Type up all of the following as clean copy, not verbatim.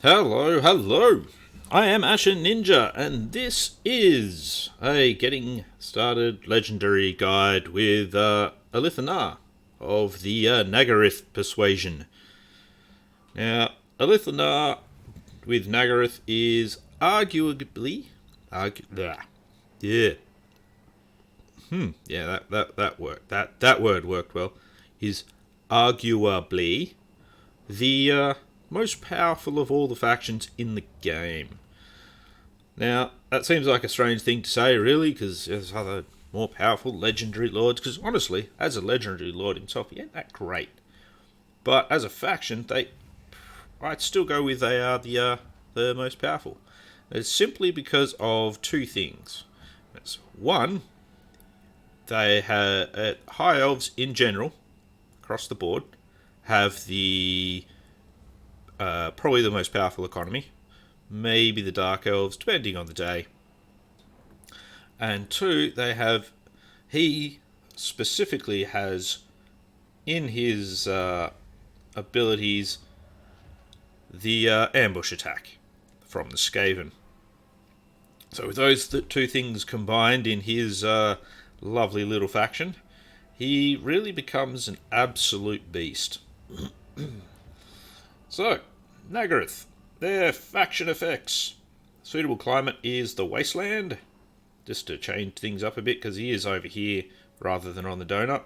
Hello, hello! I am Ashen Ninja, and this is a getting started legendary guide with Alith Anar of the Nagaroth persuasion. Now, Alith Anar with Nagaroth is arguably... that worked. That word worked well. Is arguably the most powerful of all the factions in the game. Now, that seems like a strange thing to say, really, because there's other more powerful legendary lords, because honestly, as a legendary lord himself, he ain't that great. But as a faction, I'd still go with they are the most powerful. It's simply because of two things. That's one, they have high elves in general, across the board, have the probably the most powerful economy. Maybe the Dark Elves, depending on the day. And two, he specifically has in his abilities the ambush attack from the Skaven. So with those two things combined in his lovely little faction, he really becomes an absolute beast. So, Nagaroth, their faction effects. Suitable climate is the wasteland, just to change things up a bit because he is over here rather than on the donut.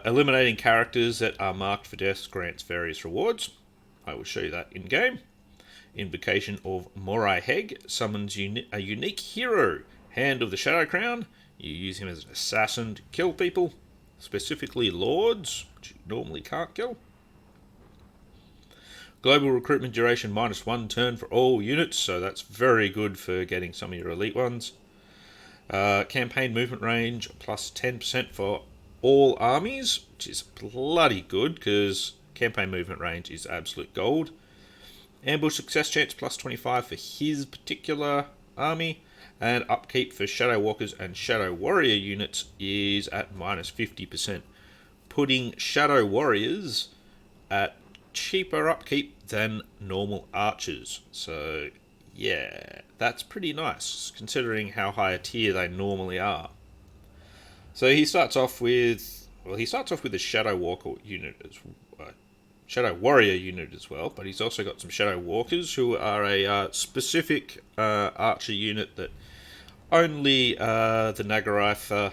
Eliminating characters that are marked for death grants various rewards. I will show you that in game. Invocation of Morai Heg summons a unique hero, Hand of the Shadow Crown. You use him as an assassin to kill people, specifically lords, which you normally can't kill. Global recruitment duration -1 turn for all units, so that's very good for getting some of your elite ones. Campaign movement range plus 10% for all armies, which is bloody good because campaign movement range is absolute gold. Ambush success chance plus 25 for his particular army, and upkeep for Shadow Walkers and Shadow Warrior units is at -50%, putting Shadow Warriors at cheaper upkeep than normal archers. So yeah, that's pretty nice considering how high a tier they normally are. So he starts off with a Shadow Walker unit Shadow Warrior unit as well, but he's also got some Shadow Walkers who are a specific archer unit that only the Nagaroth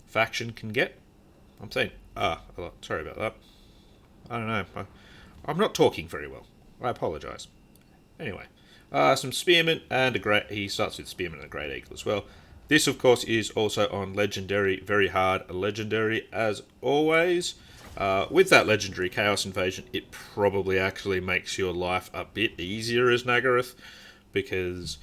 faction can get. I'm saying sorry about that. I don't know. I'm not talking very well. I apologise. Anyway, some Spearmen and he starts with Spearmen and a Great Eagle as well. This, of course, is also on Legendary, very hard Legendary as always. With that Legendary Chaos Invasion, it probably actually makes your life a bit easier as Nagaroth, because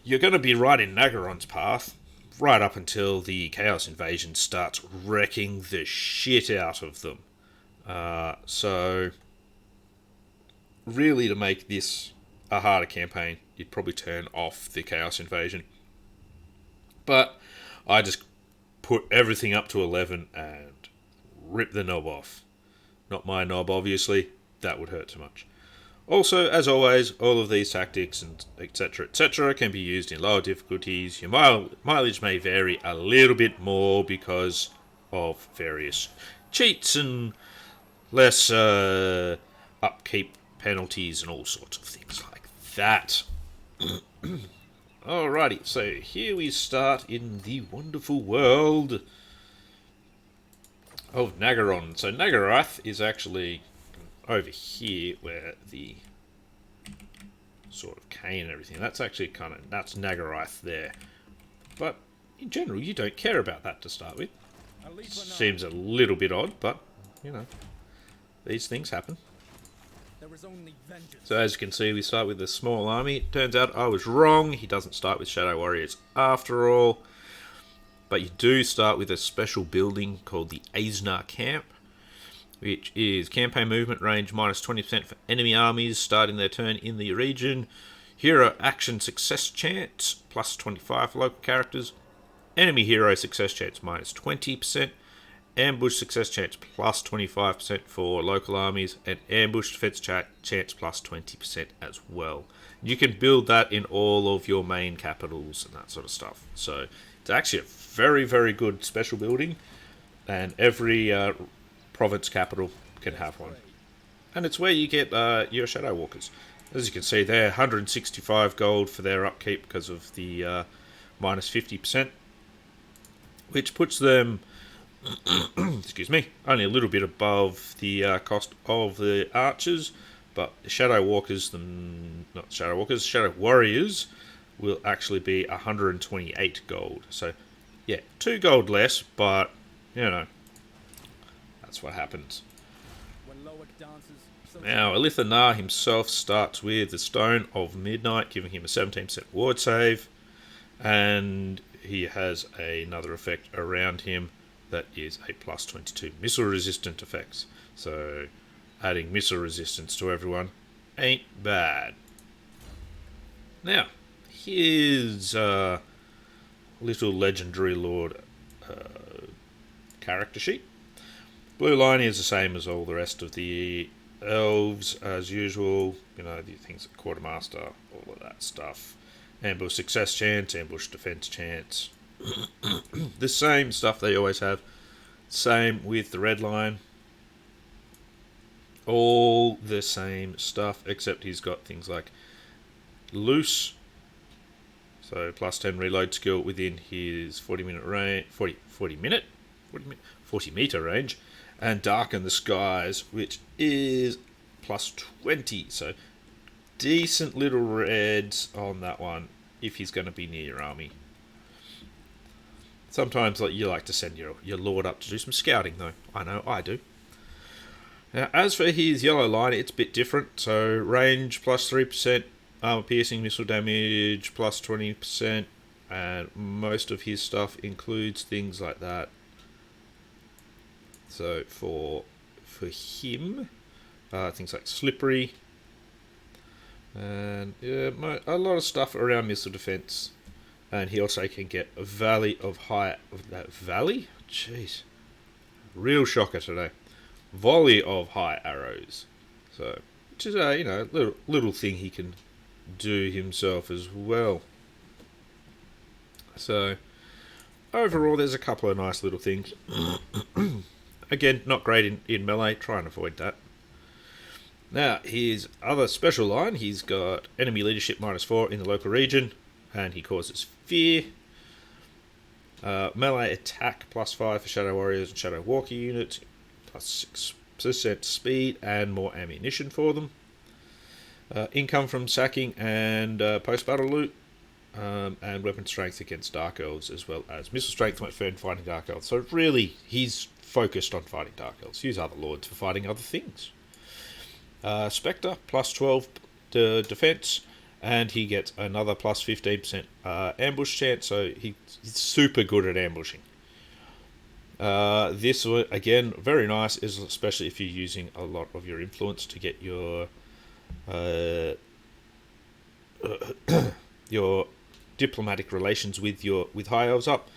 you're going to be right in Nagaron's path, right up until the Chaos Invasion starts wrecking the shit out of them. So, really to make this a harder campaign, you'd probably turn off the Chaos Invasion. But I just put everything up to 11 and rip the knob off. Not my knob, obviously. That would hurt too much. Also, as always, all of these tactics and etc. can be used in lower difficulties. Your mileage may vary a little bit more because of various cheats and less upkeep penalties and all sorts of things like that. Alrighty, so here we start in the wonderful world of Nagaron. So Nagaroth is actually over here where the sort of cane and everything, that's actually that's Nagaroth there. But in general, you don't care about that to start with. Seems a little bit odd, but, you know, these things happen. So as you can see, we start with a small army. It turns out I was wrong. He doesn't start with Shadow Warriors after all. But you do start with a special building called the Aznar Camp, which is campaign movement range -20% for enemy armies starting their turn in the region. Hero action success chance +25 for local characters. Enemy hero success chance -20%. ambush success chance plus 25% for local armies, and ambush defense chance plus 20% as well. You can build that in all of your main capitals and that sort of stuff. So it's actually a very, very good special building, and every province capital can have one. And it's where you get your Shadow Walkers. As you can see, they're 165 gold for their upkeep because of the minus 50%, which puts them, excuse me, only a little bit above the cost of the archers. But Shadow Walkers, not Shadow Walkers, Shadow Warriors will actually be 128 gold. So, yeah, 2 gold less, but, you know, that's what happens. Now, Alith Anar himself starts with the Stone of Midnight, giving him a 17% ward save, and he has another effect around him that is a plus 22 missile resistant effects. So, adding missile resistance to everyone ain't bad. Now, here's little Legendary Lord character sheet. Blue line is the same as all the rest of the elves as usual. You know, the things like Quartermaster, all of that stuff. Ambush success chance, ambush defense chance. The same stuff they always have. Same with the red line. All the same stuff, except he's got things like loose, so plus 10 reload skill within his 40 meter range, and darken the skies, which is plus 20. So decent little reds on that one if he's going to be near your army. Sometimes you like to send your lord up to do some scouting, though. I know I do. Now, as for his yellow line, it's a bit different. So range plus 3%, armor piercing, missile damage plus 20%, and most of his stuff includes things like that. So for him, things like slippery, and yeah, a lot of stuff around missile defense. And he also can get a valley of high... Valley? Jeez. Real shocker today. Volley of high arrows. So, which is a, little thing he can do himself as well. So, overall, there's a couple of nice little things. Again, not great in melee. Try and avoid that. Now, his other special line, he's got enemy leadership -4 in the local region, and he causes fear. Melee attack +5 for Shadow Warriors and Shadow Walker units, plus 6% speed and more ammunition for them. Income from sacking and post-battle loot, and weapon strength against Dark Elves, as well as missile strength when fighting Dark Elves. So really, he's focused on fighting Dark Elves. Use other lords for fighting other things. Spectre, +12 to defense, and he gets another plus 15% ambush chance, so he's super good at ambushing. This, again, very nice, especially if you're using a lot of your influence to get your your diplomatic relations with High Elves up.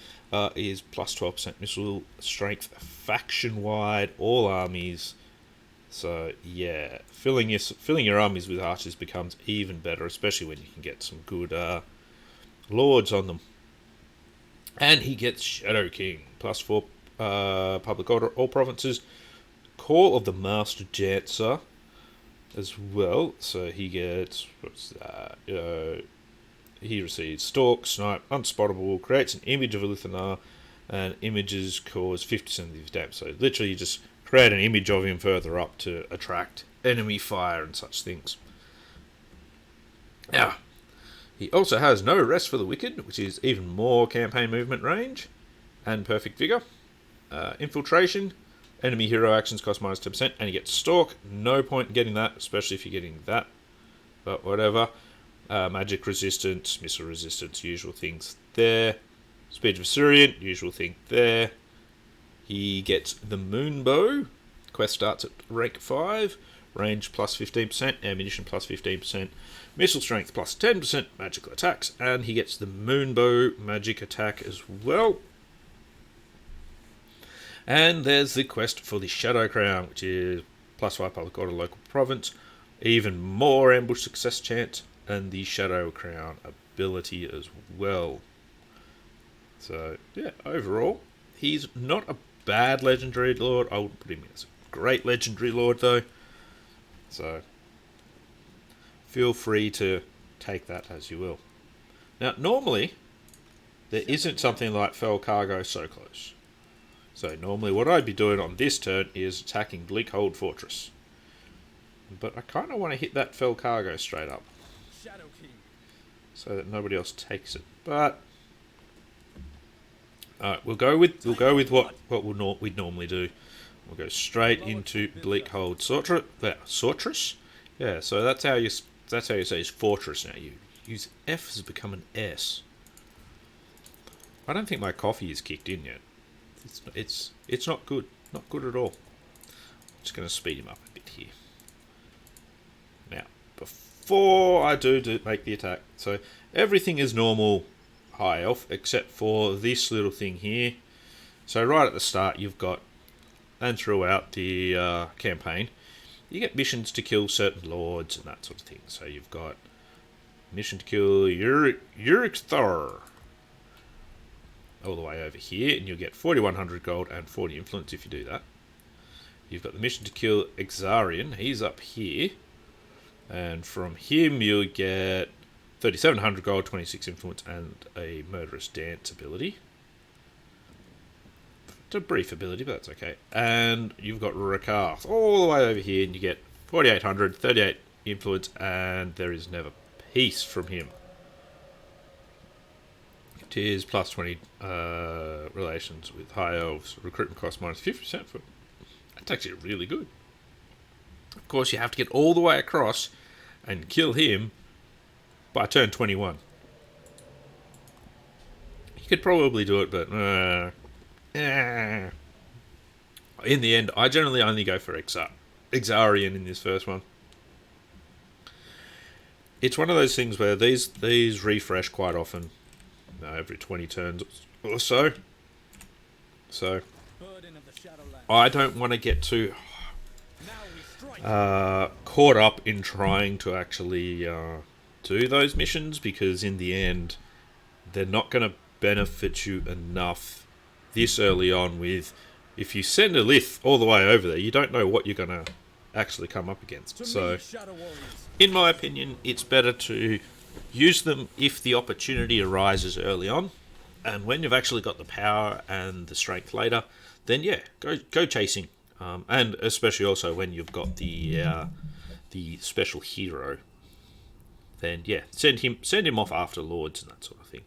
Is plus 12% missile strength, faction-wide, all armies. So yeah, filling your armies with archers becomes even better, especially when you can get some good lords on them. And he gets Shadow King, +4 public order, all provinces. Call of the Master Jancer as well. So he gets, what's that? He receives Stalk, Snipe, Unspottable, creates an image of Alith Anar, and images cause 50% of his damage. So literally you just create an image of him further up to attract enemy fire and such things. Now, he also has no Rest for the Wicked, which is even more campaign movement range, and Perfect Vigor. Infiltration, enemy hero actions cost -10%, and he gets Stalk. No point in getting that, especially if you're getting that, but whatever. Magic resistance, missile resistance, usual things there. Speed of Assyrian, usual thing there. He gets the Moonbow. Quest starts at rank 5. Range plus 15%, ammunition plus 15%, missile strength plus 10%, magical attacks, and he gets the Moonbow magic attack as well. And there's the quest for the Shadow Crown, which is +5 public order local province, even more ambush success chance, and the Shadow Crown ability as well. So, yeah, overall, he's not a bad legendary lord. I wouldn't put him as a great legendary lord, though. So, feel free to take that as you will. Now, normally, there isn't something like Fell Cargo so close. So, normally what I'd be doing on this turn is attacking Bleakhold Fortress. But I kind of want to hit that Fell Cargo straight up, so that nobody else takes it. But alright, we'll go with what we'd normally do. We'll go straight into Bleakhold Fortress. Yeah, so that's how you say it's fortress now. You use F has become an S. I don't think my coffee is kicked in yet. It's not good. Not good at all. I'm just going to speed him up a bit here. Now, before I do make the attack, so everything is normal high elf except for this little thing here. So right at the start you've got, and throughout the campaign, you get missions to kill certain lords and that sort of thing. So you've got mission to kill Urikthor all the way over here, and you'll get 4,100 gold and 40 influence if you do that. You've got the mission to kill Exarian, he's up here, and from him you'll get 3,700 gold, 26 influence, and a murderous dance ability. It's a brief ability, but that's okay. And you've got Rakarth all the way over here, and you get 4,800, 38 influence, and there is never peace from him. It is +20 relations with high elves. Recruitment cost -50% for. That's actually really good. Of course, you have to get all the way across and kill him by turn 21. You could probably do it, but in the end, I generally only go for Exarian in this first one. It's one of those things where these refresh quite often, every 20 turns or so. So I don't want to get too caught up in trying to actually do those missions, because in the end they're not going to benefit you enough this early on. With if you send Alith all the way over there, you don't know what you're going to actually come up against. So in my opinion, it's better to use them if the opportunity arises early on, and when you've actually got the power and the strength later, then yeah, go chasing. And especially also when you've got the special hero, then yeah, send him off after lords and that sort of thing.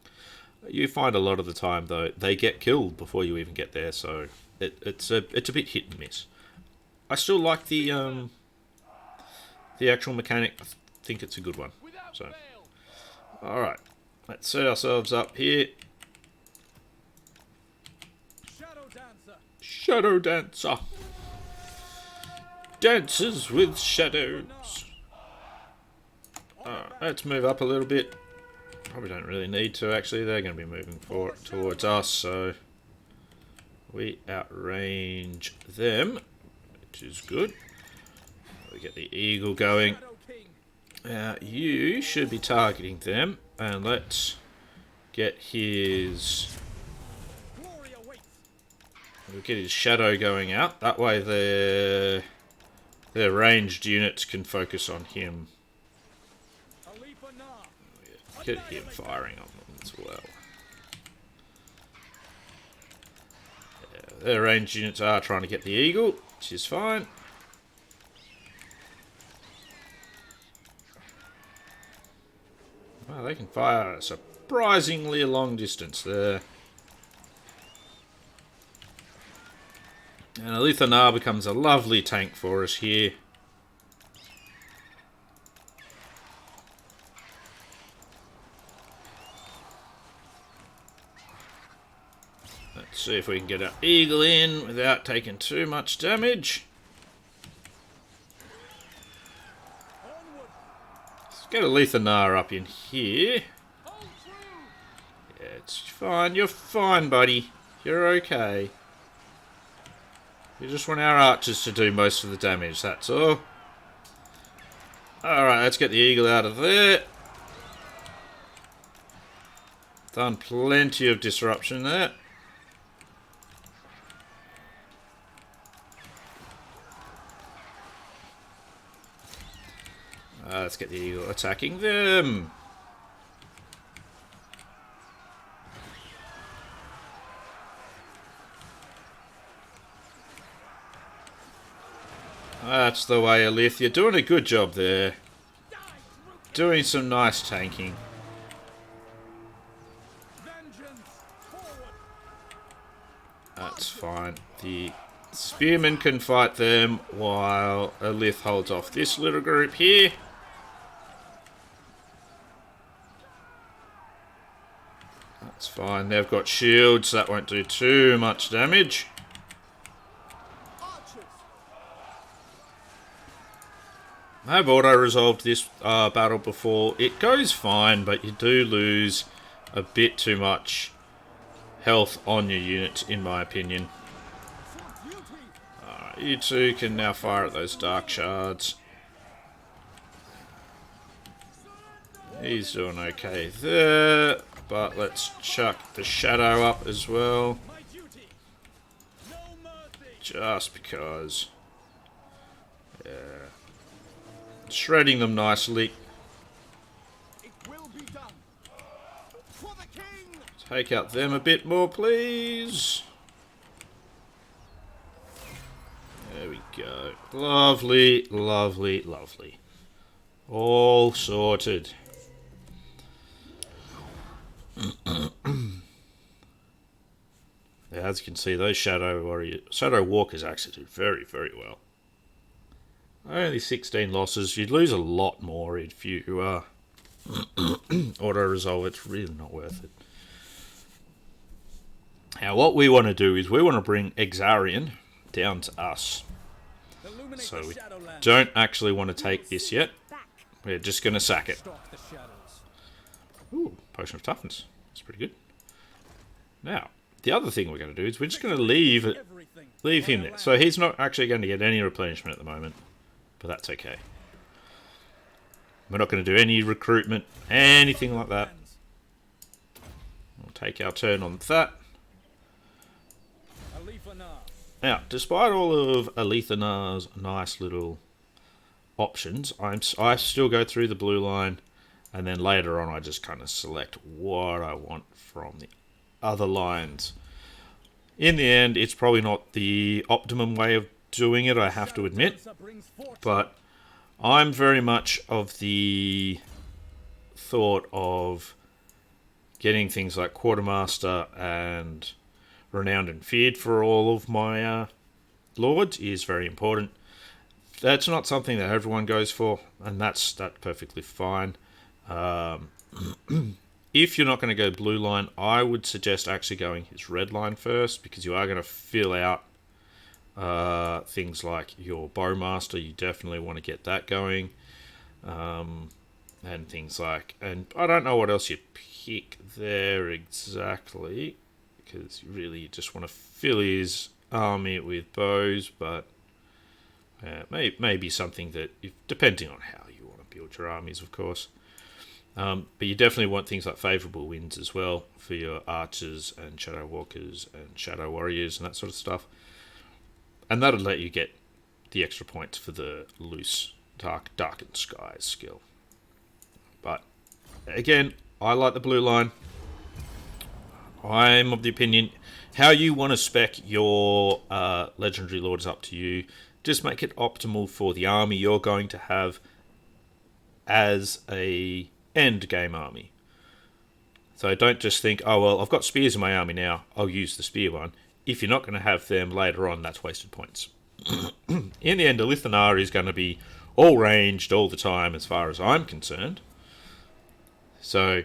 You find a lot of the time though they get killed before you even get there, so it's a bit hit and miss. I still like the actual mechanic. I think it's a good one. So, all right, let's set ourselves up here. Shadow Dancer. Dances with shadows. Let's move up a little bit. Probably don't really need to, actually. They're going to be moving towards us, so we outrange them, which is good. We get the eagle going. You should be targeting them, and let's get his... We'll get his shadow going out. That way their ranged units can focus on him. Get him firing on them as well. Yeah, their ranged units are trying to get the eagle, which is fine. Well, they can fire a surprisingly long distance there. And Alith Anar becomes a lovely tank for us here. Let's see if we can get our eagle in without taking too much damage. Let's get Alith Anar up in here. Yeah, it's fine. You're fine, buddy. You're okay. You just want our archers to do most of the damage, that's all. Alright, let's get the eagle out of there. Done plenty of disruption there. Let's get the eagle attacking them. That's the way, Alith. You're doing a good job there. Doing some nice tanking. That's fine. The spearmen can fight them while Alith holds off this little group here. That's fine. They've got shields. That won't do too much damage. I've auto-resolved this battle before. It goes fine, but you do lose a bit too much health on your units, in my opinion. You two can now fire at those dark shards. He's doing okay there, but let's chuck the shadow up as well. Just because. Yeah. Shredding them nicely. Take out them a bit more, please. There we go. Lovely, lovely, lovely. All sorted. Yeah, as you can see, those Shadow Walkers actually do very, very well. Only 16 losses. You'd lose a lot more if you auto-resolve. It's really not worth it. Now, what we want to do is we want to bring Exarian down to us. So we don't actually want to take this yet. We're just going to sack it. Ooh, Potion of Toughness. That's pretty good. Now, the other thing we're going to do is we're just going to leave him there. So he's not actually going to get any replenishment at the moment. But that's okay. We're not going to do any recruitment, anything like that. We'll take our turn on that. Now, despite all of Alith Anar's nice little options, I still go through the blue line, and then later on I just kind of select what I want from the other lines. In the end, it's probably not the optimum way of doing it, I have to admit, but I'm very much of the thought of getting things like Quartermaster and Renowned and Feared for all of my lords is very important. That's not something that everyone goes for, and that's perfectly fine. If you're not going to go blue line, I would suggest actually going his red line first, because you are going to fill out things like your Bowmaster. You definitely want to get that going, and things like, and I don't know what else you pick there exactly, because you just want to fill his army with bows, but maybe something that, depending on how you want to build your armies, of course. But you definitely want things like favourable winds as well for your archers and shadow walkers and shadow warriors and that sort of stuff. And that'll let you get the extra points for the loose darkened skies skill. But again, I like the blue line. I'm of the opinion, how you want to spec your legendary lord is up to you. Just make it optimal for the army you're going to have as a end game army. So don't just think, oh well, I've got spears in my army now, I'll use the spear one. If you're not going to have them later on, that's wasted points. In the end, Alith Anar is going to be all ranged all the time as far as I'm concerned. So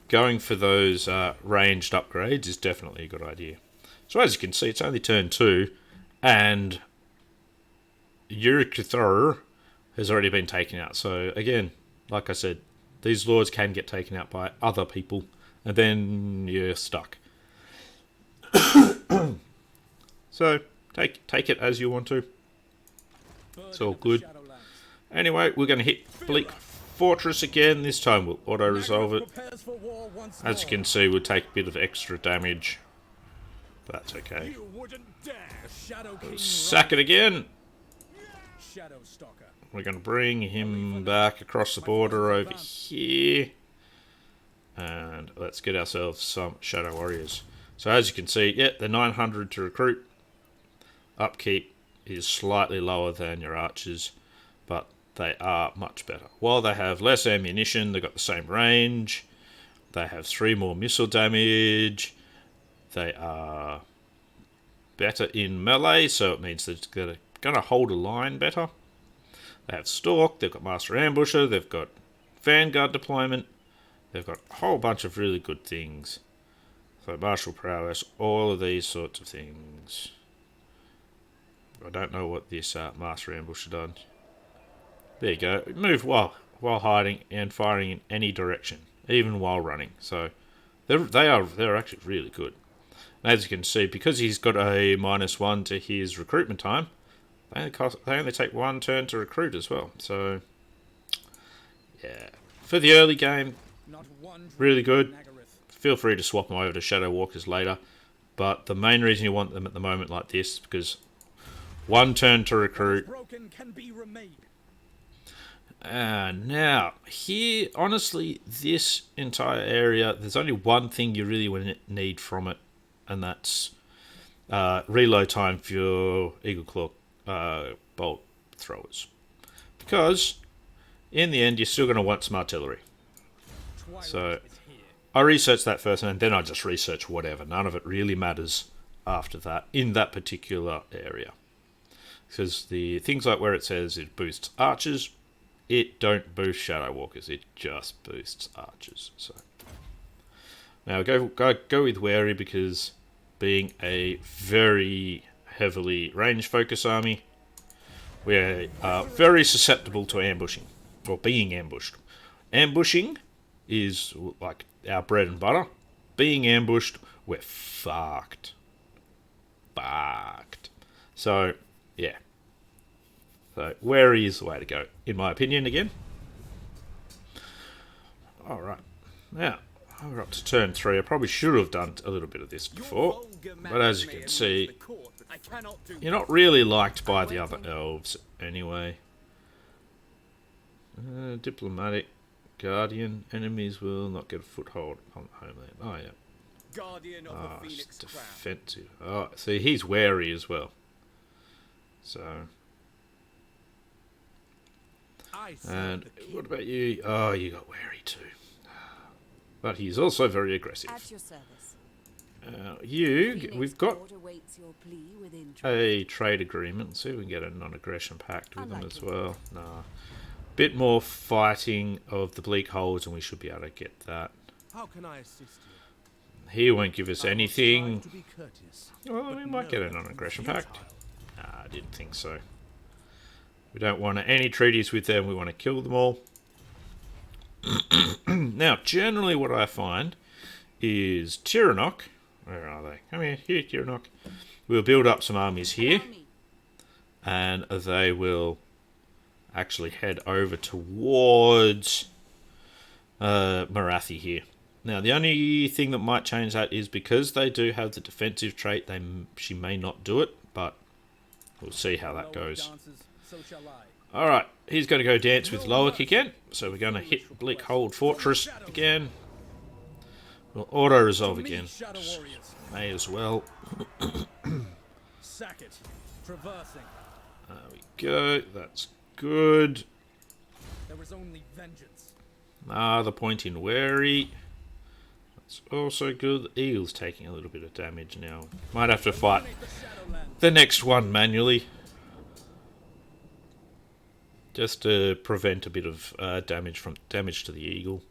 going for those ranged upgrades is definitely a good idea. So as you can see, it's only turn 2, and Urukthor has already been taken out. So again, like I said, these lords can get taken out by other people, and then you're stuck. So take it as you want to. It's all good. Anyway, we're going to hit Bleak Fortress again. This time we'll auto-resolve it. As you can see, we'll take a bit of extra damage. But that's okay. We'll sack it again. We're going to bring him back across the border over here. And let's get ourselves some Shadow Warriors. So as you can see, yeah, they're 900 to recruit. Upkeep is slightly lower than your archers, but they are much better. While they have less ammunition, they've got the same range. They have 3 more missile damage. They are better in melee, so it means they're going to hold a line better. They have Stalk, they've got Master Ambusher, they've got Vanguard deployment. They've got a whole bunch of really good things. So martial prowess, all of these sorts of things. I don't know what this Master Ambusher done. There you go. Move while hiding and firing in any direction, even while running. So they're actually really good. And as you can see, because he's got a -1 to his recruitment time, they only take 1 turn to recruit as well. So yeah, for the early game, really good. Feel free to swap them over to Shadow Walkers later, but the main reason you want them at the moment like this is because 1 turn to recruit. Now, here, honestly, this entire area, there's only one thing you really need from it, and that's reload time for your Eagle Claw bolt throwers. Because, in the end, you're still going to want some artillery. So, I researched that first, and then I just researched whatever. None of it really matters after that, in that particular area. Because the things like where it says it boosts archers, it don't boost Shadow Walkers, it just boosts archers. So now go with Wary, because being a very heavily range focus army, we are very susceptible to ambushing, or being ambushed. Ambushing is like our bread and butter. Being ambushed, we're fucked. So yeah. So, Wary is the way to go, in my opinion, again. Alright. Now, we're up to turn 3. I probably should have done a little bit of this before. But as you can see, you're not really liked by the other elves anyway. Diplomatic. Guardian. Enemies will not get a foothold on the homeland. Oh, yeah. Guardian of the Phoenix defensive. Oh, see, he's Wary as well. So... And what about you? Oh, you got Wary too. But he's also very aggressive. At your service. We've got a trade agreement. Let's see if we can get a non-aggression pact with them as well. Nah. Bit more fighting of the bleak holes, and we should be able to get that. How can I assist you? He won't give us anything. Well, we might get a non-aggression pact. Nah, I didn't think so. We don't want any treaties with them. We want to kill them all. Now, generally what I find is Tiranoc. Where are they? Come here, Tiranoc. We'll build up some armies here. And they will actually head over towards Marathi here. Now, the only thing that might change that is because they do have the defensive trait, she may not do it, but we'll see how that goes. Alright, he's going to go dance with Loic again. So we're going to hit Bleak Hold Fortress again. We'll auto-resolve again. May as well. Sack it. Traversing. There we go. That's good. There is only vengeance. The point in Wary. That's also good. The Eagle's taking a little bit of damage now. Might have to fight the next one manually. Just to prevent a bit of damage to the Eagle.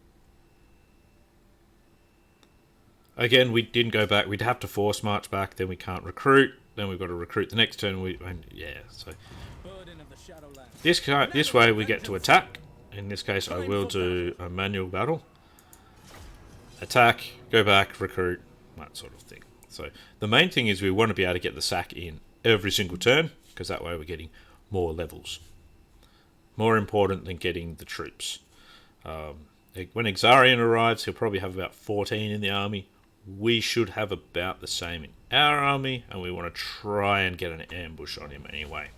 Again, we didn't go back. We'd have to force march back. Then we can't recruit. Then we've got to recruit the next turn. So this way we get to attack. In this case, I will do a manual battle. Attack, go back, recruit, that sort of thing. So the main thing is we want to be able to get the sack in every single turn, because that way we're getting more levels. More important than getting the troops. When Exarian arrives, he'll probably have about 14 in the army. We should have about the same in our army, and we want to try and get an ambush on him anyway.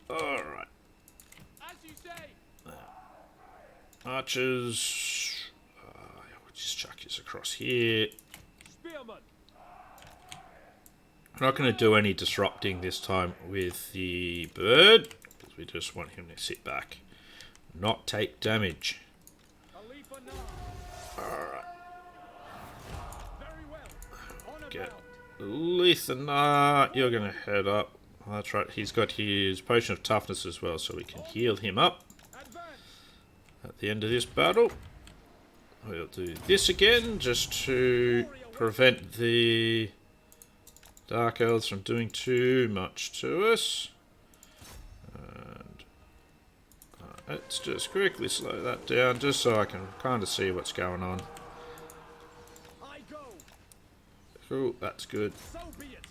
Alright. As you say. Archers. We'll just chuck this across here. Spearman. I'm not going to do any disrupting this time with the bird, because we just want him to sit back, not take damage. Alith Anar. Alright. Very well. On Get about. Alith Anar, you're going to head up. Oh, that's right, he's got his potion of toughness as well, so we can heal him up Advance. at the end of this battle. We'll do this again, just to prevent the Dark Elves from doing too much to us. And let's just quickly slow that down, just so I can kind of see what's going on. I go. Cool, that's good. So be it.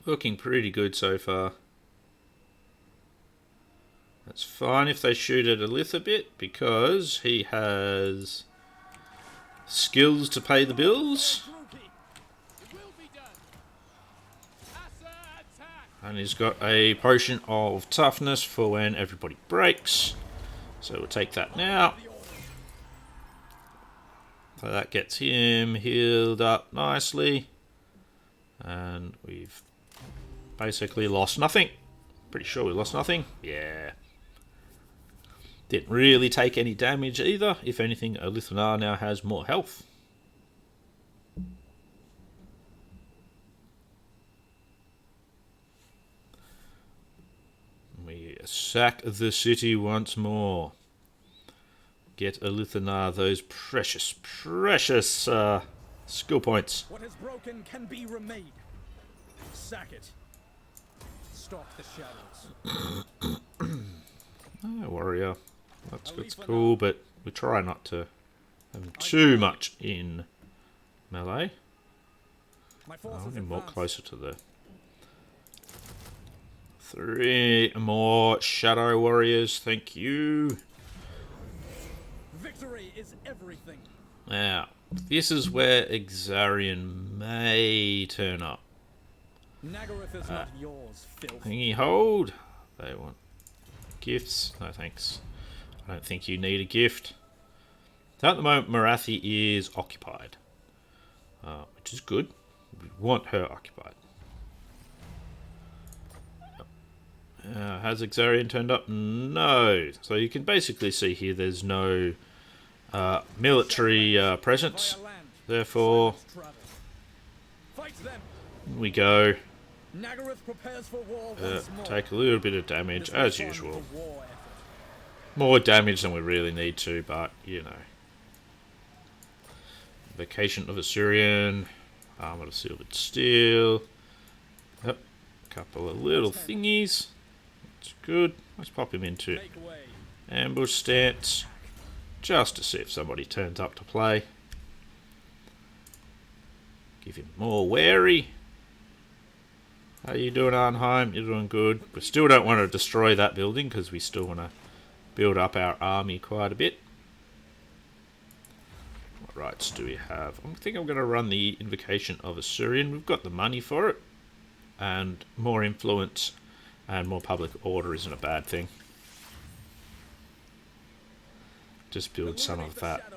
Looking pretty good so far. That's fine if they shoot at Alith a bit, because he has skills to pay the bills. It will be done. Asa attack. And he's got a potion of toughness for when everybody breaks. So we'll take that now. So that gets him healed up nicely. And we've basically lost nothing. Pretty sure we lost nothing. Yeah. Didn't really take any damage either. If anything, Alith Anar now has more health. We sack the city once more. Get Alith Anar those precious, precious skill points. What is broken can be remade. Sack it. Stalk the shadows. Oh, warrior. That's cool, but we try not to have him too much in melee. My I forces want him more advance. closer to the... 3 more shadow warriors, thank you. Victory is everything. Now, this is where Exarian may turn up. Nagaroth is not yours, filth. Thingy hold. They want gifts. No thanks. I don't think you need a gift. So at the moment, Marathi is occupied, which is good. We want her occupied. Has Exarian turned up? No. So you can basically see here there's no military presence. Via land, Therefore, silence travel. Fight them. we go. Nagaroth prepares for war once more. Take a little bit of damage, This as will fund usual. the war effort. More damage than we really need to, but, you know. Vacation of Assyrian. Armor of Silvered Steel. Yep. Couple of little thingies. That's good. Let's pop him into Make way. ambush stance. Just to see if somebody turns up to play. Give him more wary. How you doing, Arnheim? You're doing good. We still don't want to destroy that building, because we still want to build up our army quite a bit. What rights do we have? I think I'm going to run the Invocation of Assyrian. We've got the money for it. And more influence and more public order isn't a bad thing. Just build some of that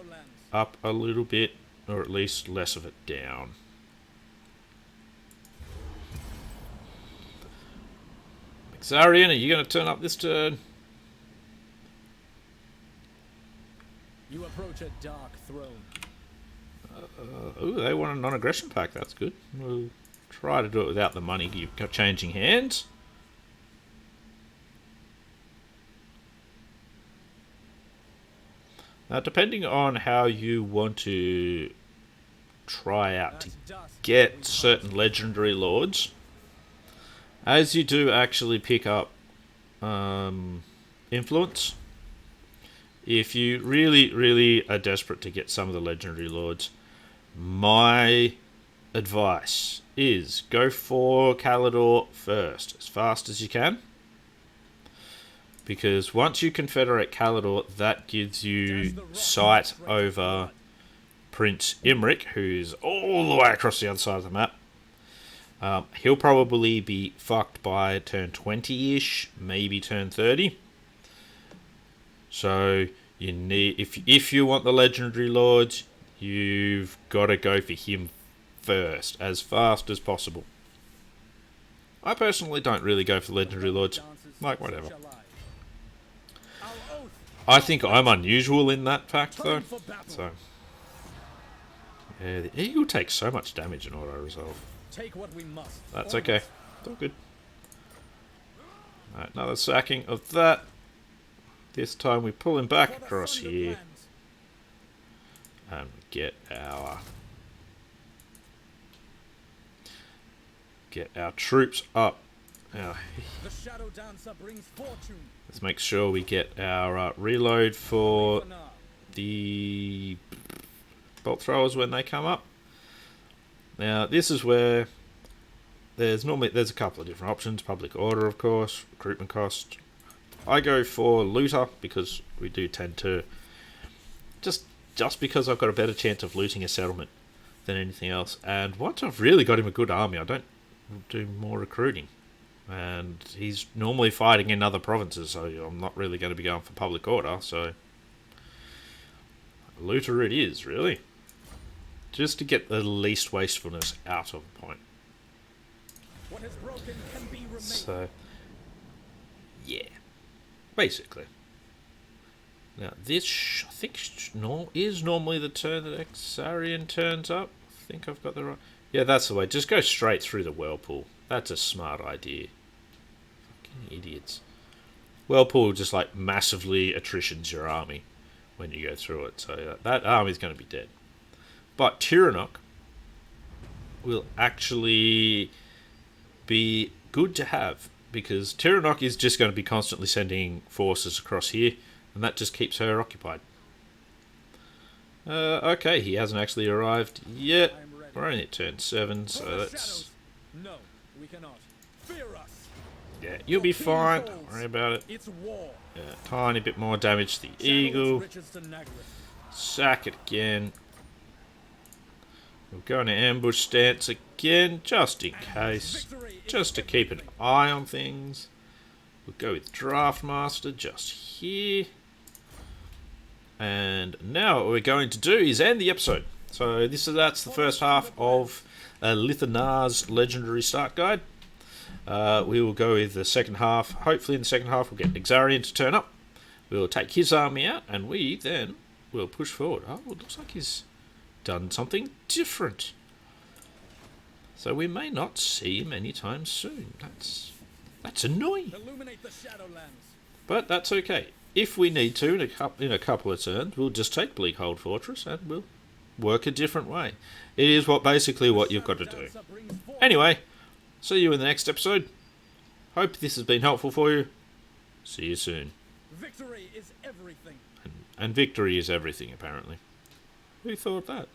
up a little bit, or at least less of it down. Exarian, are you going to turn up this turn? You approach a dark throne. Oh, they want a non-aggression pact. That's good. We'll try to do it without the money. You've got changing hands. Now, depending on how you want to try out to get certain legendary lords, as you do actually pick up influence, if you really, really are desperate to get some of the legendary lords, my advice is go for Calidor first, as fast as you can. Because once you confederate Calidor, that gives you sight over Prince Imric, who's all the way across the other side of the map. He'll probably be fucked by turn 20-ish, maybe turn 30. So you need, if you want the Legendary Lords, you've got to go for him first, as fast as possible. I personally don't really go for Legendary Lords. Like, whatever. I think I'm unusual in that fact, though. So, yeah, the Eagle takes so much damage in auto-resolve. That's okay. It's all good. Alright, another sacking of that. This time we pull him back across here. And get our troops up. Now, let's make sure we get our reload for the bolt throwers when they come up. Now, this is where there's a couple of different options. Public order, of course, recruitment cost. I go for looter because we do tend to just because I've got a better chance of looting a settlement than anything else. And once I've really got him a good army, I don't do more recruiting. And he's normally fighting in other provinces, so I'm not really going to be going for public order. So looter it is, really. Just to get the least wastefulness out of the point. What is broken can be remade. So, yeah. Basically. Now, this, I think, is normally the turn that Exarian turns up. I think I've got the right... Yeah, that's the way. Just go straight through the Whirlpool. That's a smart idea. Fucking idiots. Whirlpool just, like, massively attritions your army when you go through it. So that army's going to be dead. But Tyrannok will actually be good to have, because Tyrannok is just going to be constantly sending forces across here, and that just keeps her occupied. Okay, he hasn't actually arrived yet. We're only at turn 7, so that's... No, we cannot. Fear us. Yeah, you'll be fine. Don't worry about it. It's war. Yeah, tiny bit more damage to the Eagle. Sack it again. We'll go into ambush stance again, just in case. Just to keep an eye on things. We'll go with Draftmaster just here. And now what we're going to do is end the episode. So that's the first half of Alith Anar's Legendary Start Guide. We will go with the second half. Hopefully in the second half we'll get Exarian to turn up. We'll take his army out, and we then will push forward. Oh, it looks like he's done something different. So we may not see him anytime soon. That's annoying. Illuminate the Shadowlands. But that's okay. If we need to, in a couple of turns, we'll just take Bleakhold Fortress and we'll work a different way. It is basically what you've got to do. Anyway, see you in the next episode. Hope this has been helpful for you. See you soon. Victory is everything. And victory is everything, apparently. Who thought that?